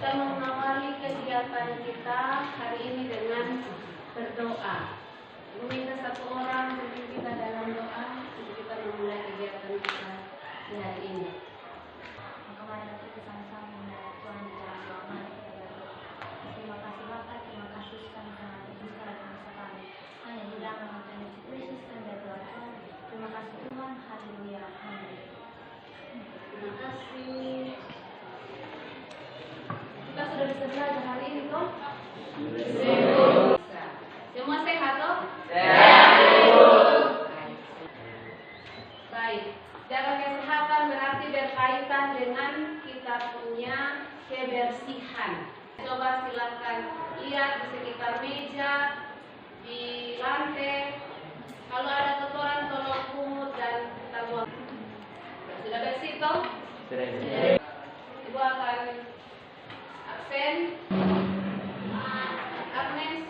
Kita mengawali kegiatan kita hari ini dengan berdoa. Meminta satu orang memimpin kita dalam doa untuk kita memulai kegiatan kita di hari ini. Mari kita sama-sama menghadap Tuhan di dalam doa. Mari kita berdoa. Terima kasih Bapa, terima kasih kami sangat bisa dan bisa kami. Hanya di dalam nama Tuhan Yesus Kristus kami berdoa. Terima kasih Tuhan. Haleluya. Amin. Terima kasih. Kita sudah bisa belajar hari ini toh? Semua sehat toh? Baik. Jaga kesehatan berarti berkaitan dengan kita punya kebersihan. Coba silakan lihat di sekitar meja, di lantai. Kalau ada kotoran tolong pungut dan kita buang. Sudah bersih toh? Sudah. Ibu akan absen. Agnes,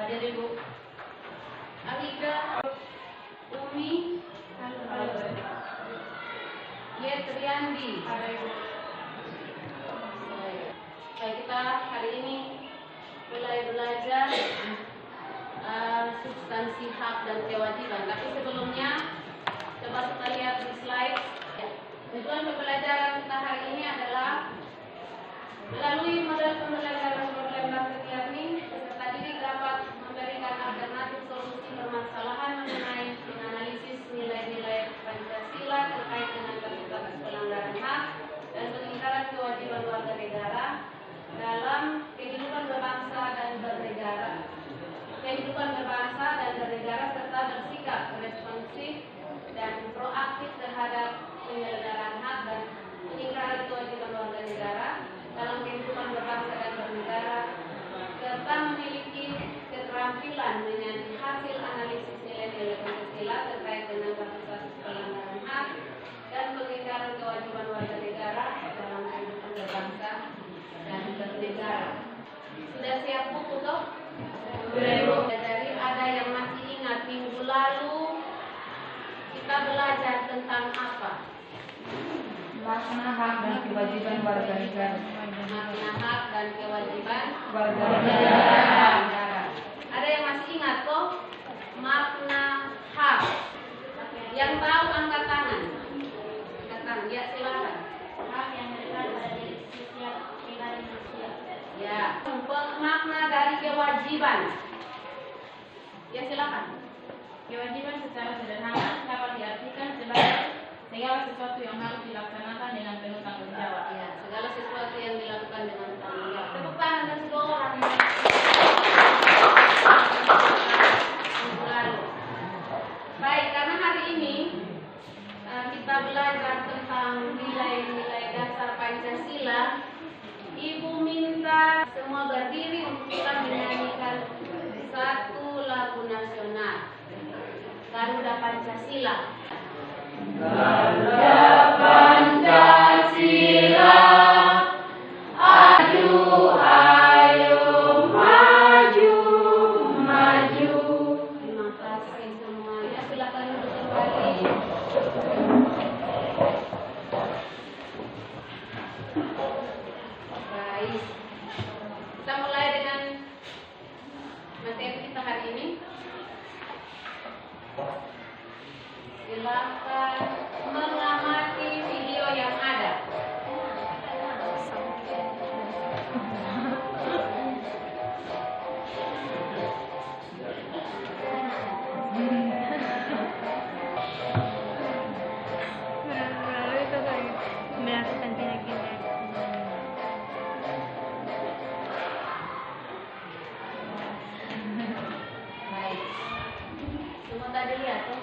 hadir Ibu. Alika, Umi, Yetriandi. Baik, kita hari ini mulai belajar substansi hak dan kewajiban. Tapi sebelumnya, coba kita lihat di slide. Tujuan pembelajaran kita hari ini adalah melalui model pembelajaran problem bahasa Tiarni, peserta didik dapat memberikan alternatif solusi permasalahan mengenai menganalisis nilai-nilai Pancasila terkait dengan kasus pelanggaran hak dan pengingkaran kewajiban warga negara dalam kehidupan berbangsa dan bernegara. Kehidupan berbangsa dan bernegara serta bersikap responsif dan proaktif terhadap penyelenggaraan hak dan pengingkaran kewajiban warga negara dalam kehidupan berbangsa dan bernegara serta memiliki keterampilan menyaji hasil analisis nilai-nilai Pancasila terkait dengan kasus-kasus pelanggaran hak dan pengingkaran kewajiban warga negara dalam kehidupan berbangsa dan bernegara. Sudah siap buku toh? Jadi ada yang masih ingat minggu lalu kita belajar tentang apa? Makna hak dan kewajiban warga negara. Makna hak dan kewajiban Warga negara. Ada yang masih ingat toh? Makna hak. Yang tahu angkat tangan. Angkat tangan. Ya, silakan. Hak yang berikan pada diri setiap pribadi manusia. Ya, makna dari kewajiban. Ya, silakan. Kewajiban secara sederhana dapat diartikan sebagai segala sesuatu yang harus dilaksanakan dengan penuh tanggung jawab. Ya, segala sesuatu yang dilakukan dengan tanggung jawab. Tepuk tangan dan semua orang. Baik, karena hari ini kita belajar tentang nilai-nilai dasar Pancasila, Ibu minta semua berdiri untuk kita menyanyikan satu lagu nasional, Garuda Pancasila. Garuda Pancasila, aju, ayo, maju, maju. Terima kasih semuanya. Silakan duduk kembali. Baik. Kita mulai dengan materi kita hari ini. Silakan mengamati video yang ada. Melakukan tindakan. Baik. Semua tadi lihat tuh.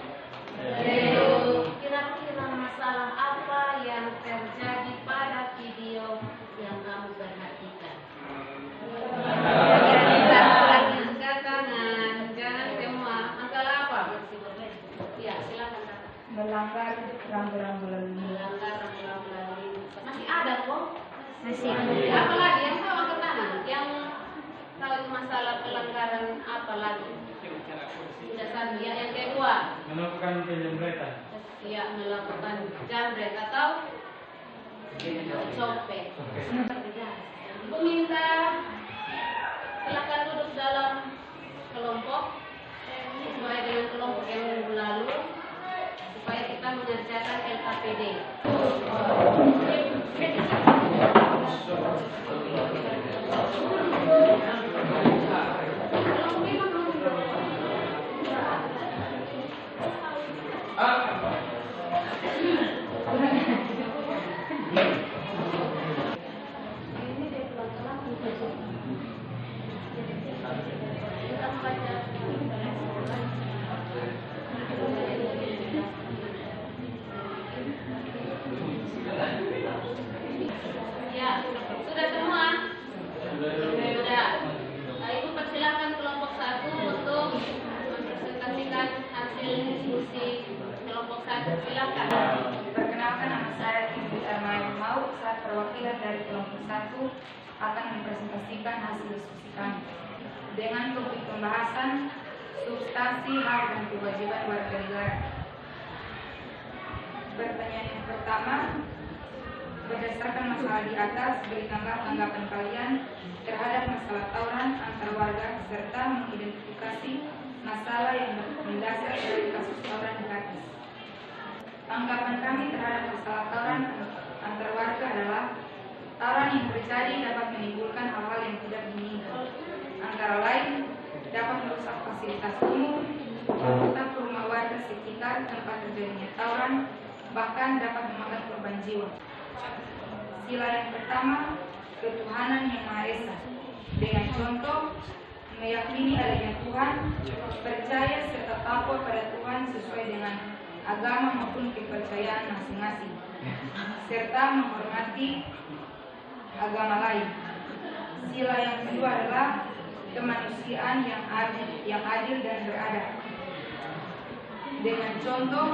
Kira-kira masalah apa yang terjadi pada video yang kamu perhatikan? Angkat tangan, jangan semua. Angkat apa? Ya, silakan Kak. Melanggar rambu-rambu lalu lintas. Melanggar rambu-rambu lalu lintas. Masih ada kok? Masih. Apa lagi yang tahu angkat tangan? Yang tahu itu masalah pelanggaran apa lagi? Sudah satu. Ya, yang kedua. Melakukan penjamretan. Ya, melakukan jambret atau copet. Ibu minta silakan duduk dalam kelompok sesuai dengan kelompok yang minggu lalu supaya kita mengerjakan LKPD. Ya, sudah semua? Sudah. Ibu persilakan kelompok 1 untuk mempresentasikan hasil diskusi kelompok 1. Silakan. Perkenalkan, nama saya Ibu Ermail Mau. Saya perwakilan dari kelompok 1 akan mempresentasikan hasil diskusi kami dengan topik pembahasan substansi hak dan kewajiban warga negara. Pertanyaan yang pertama, berdasarkan masalah di atas, berikanlah tanggapan kalian terhadap masalah tawuran antar warga serta mengidentifikasi masalah yang mendasar dari kasus tawuran di atas. Tanggapan kami terhadap masalah tawuran antar warga adalah tawuran yang terjadi dapat menimbulkan hal-hal yang tidak diinginkan, antara lain dapat merusak fasilitas umum, merusak rumah warga sekitar tempat terjadinya tawuran, bahkan dapat memakan korban jiwa. Sila yang pertama, ketuhanan yang Maha Esa. Dengan contoh, meyakini adanya Tuhan, percaya serta takwa pada Tuhan sesuai dengan agama maupun kepercayaan masing-masing, serta menghormati agama lain. Sila yang kedua adalah kemanusiaan yang adil dan beradab. Dengan contoh,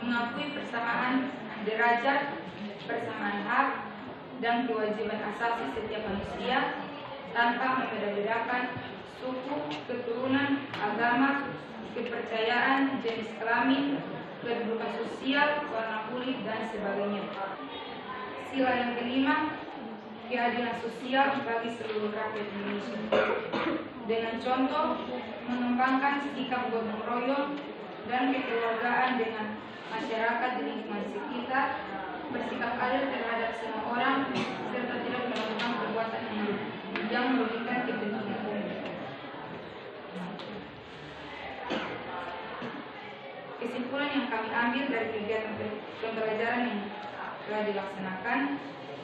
mengakui persamaan derajat, persamaan hak, dan kewajiban asasi setiap manusia tanpa membeda-bedakan suku, keturunan, agama, kepercayaan, jenis kelamin, kedudukan sosial, warna kulit, dan sebagainya. Sila yang kelima, keadilan sosial bagi seluruh rakyat Indonesia. Dengan contoh, mengembangkan sikap gotong royong dan kekeluargaan dengan masyarakat di lingkungan sekitar, bersikap adil terhadap semua orang, serta tidak melakukan perbuatan yang merugikan kepentingan umum. Kesimpulan yang kami ambil dari kegiatan pembelajaran yang telah dilaksanakan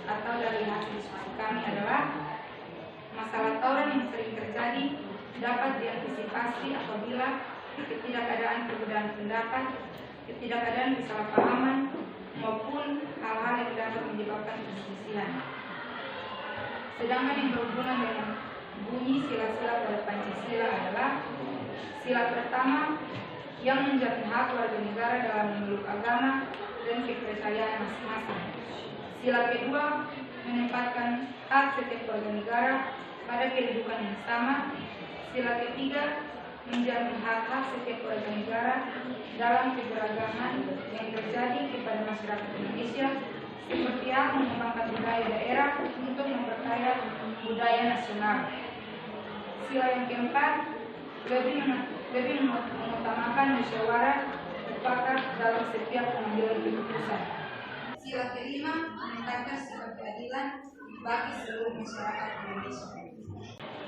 atau dari hasil diskusi kami adalah masalah tawuran yang sering terjadi dapat diantisipasi apabila ketidakadaan perbedaan pendapat, ketidakadaan kesalahpahaman, maupun hal-hal yang dapat menyebabkan perselisihan. Sedangkan yang berhubungan dengan bunyi sila-sila pada Pancasila adalah sila pertama yang menjamin hak warga negara dalam memeluk agama dan kepercayaan masing-masing. Sila kedua menempatkan hak setiap warga negara pada kedudukan yang sama. Sila ketiga menjamin hak-hak setiap warga negara dalam keberagaman yang terjadi kepada masyarakat Indonesia, seperti hak mengembangkan budaya daerah untuk memperkaya budaya nasional. Sila yang keempat lebih mengutamakan musyawarah mufakat dalam setiap pengambilan keputusan. Sila kelima meningkatkan sikap keadilan bagi seluruh masyarakat Indonesia.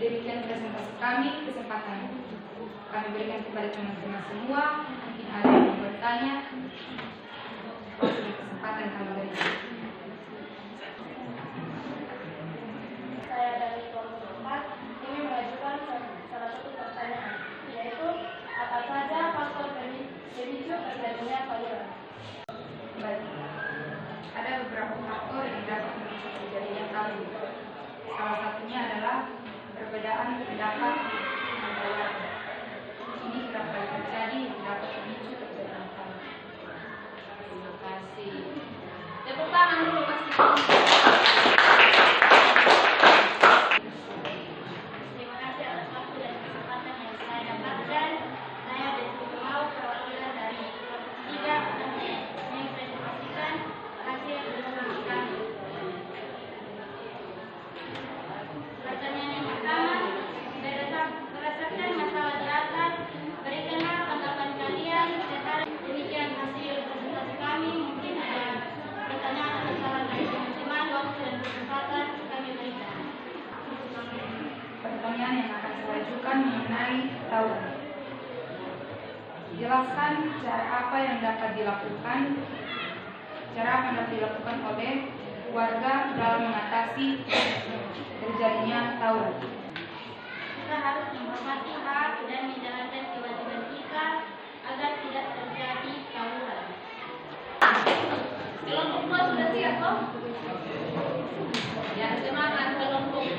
Demikian presentasi kami, kesempatan kami berikan kepada teman-teman semua. Mungkin ada yang mau bertanya. Kesempatan kami berikan. Saya dari kelompok 4 ingin mengajukan salah satu pertanyaan, yaitu apa saja faktor pemicu terjadinya tawuran? Baik. Ada beberapa faktor yang dapat memicu terjadinya tawuran. Salah satunya adalah perbedaan pendapat antara warga. Ini kerap kali terjadi dapat memicu terjadinya tawuran. Terima kasih. Tepuk tangan dulu Mas. Terima kasih atas waktu dan kesempatan yang saya dapatkan. Saya Desi Mau, perwakilan dari kelompok 3 akan mempresentasikan hasil diskusi kami. hari tauran. Jelaskan cara apa yang dapat dilakukan oleh warga dalam mengatasi terjadinya tawuran. Kita harus menghormati hak dan menjalankan kewajiban kita agar tidak terjadi tawuran. Kelompok 2 sudah siap toh? Ya, semangat kelompok 2.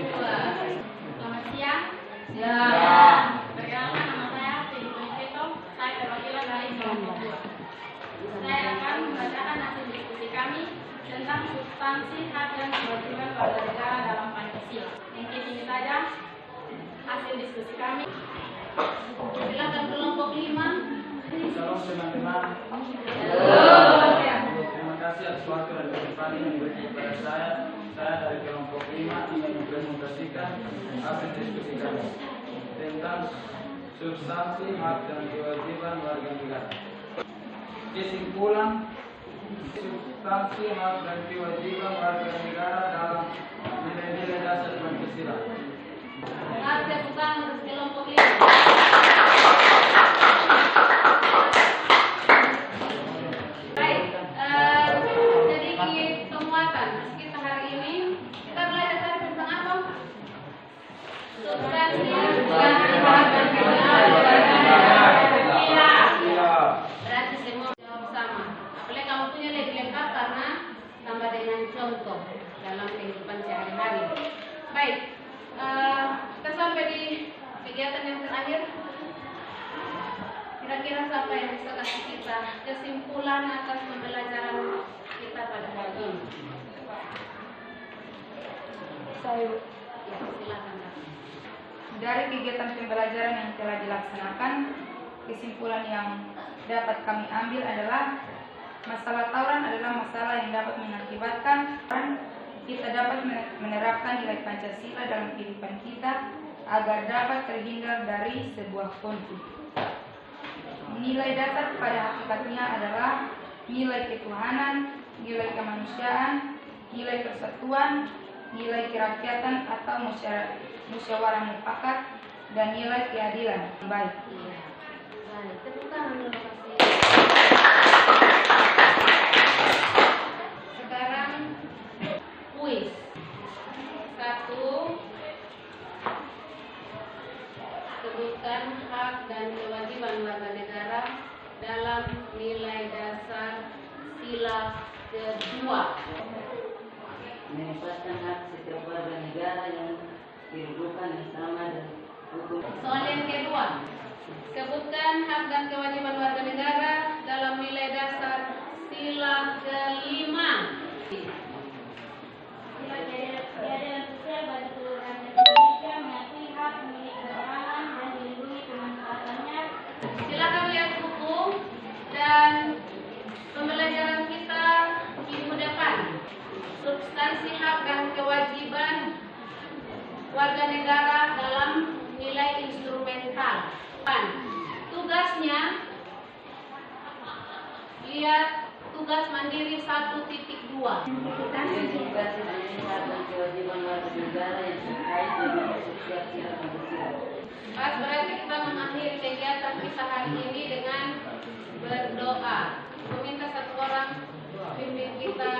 Selamat siang. Ya. Perkenalkan, nama saya Teddy Peto. Saya perwakilan dari kelompok 2. Saya akan membacakan hasil diskusi kami tentang substansi hak dan kewajiban warga negara dalam Pancasila. Mungkin ini saja hasil diskusi kami. Silakan kelompok 5. Salam teman-teman. Terima kasih atas waktu dan kesempatan yang diberikan kepada saya. Saya dari kelompok 5 ingin mempresentasikan hasil diskusi kami tentang substansi hak dan kewajiban warga negara. Kesimpulan, substansi hak dan kewajiban warga negara dalam nilai-nilai dasar Pancasila. Dengar tepuk tangan untuk kelompok 5. Baik, sedikit penguatan. Kita hari ini kita belajar tadi tentang apa? Substansi hak dan kewajiban warga negara. Berarti semua jawab sama. Apalagi kamu punya lebih lengkap karena tambah dengan contoh dalam kehidupan sehari-hari. Baik, kita sampai di kegiatan yang terakhir. Kira-kira siapa yang bisa kasih kita kesimpulan atas pembelajaran kita pada hari ini? Saya Ya, silakan. Kak. dari kegiatan pembelajaran yang telah dilaksanakan, kesimpulan yang dapat kami ambil adalah masalah tawuran adalah masalah yang dapat mengakibatkan kita dapat menerapkan nilai Pancasila dalam kehidupan kita agar dapat terhindar dari sebuah konflik. Nilai dasar pada hakikatnya adalah nilai ketuhanan, nilai kemanusiaan, nilai persatuan, nilai kerakyatan atau musyawarah mufakat, dan nilai keadilan. Baik. Iya. Baik, tepuk tangan dulu kasih. Sekarang kuis. 1. Sebutkan hak dan kewajiban warga negara dalam nilai dasar sila kedua. Menempatkan hak setiap warga negara yang kehidupan yang sama dan hukum. Soal yang kedua, sebutkan hak dan kewajiban warga negara dalam nilai dasar sila kelima. Sila keadilan sosial bagi seluruh rakyat Indonesia mengakui hak memiliki keterangan dan dilindungi kemanfaatannya. Silakan lihat buku dan pembelajaran kita minggu depan. Substansi hak dan kewajiban warga negara dalam nilai instrumental. Tugasnya lihat tugas mandiri 1.2. Identifikasi mengenai hak dan kewajiban warga negara yang terkait dengan setiap sila Pancasila. Pas berarti kita mengakhiri kegiatan kita hari ini dengan berdoa. Meminta satu orang pimpin kita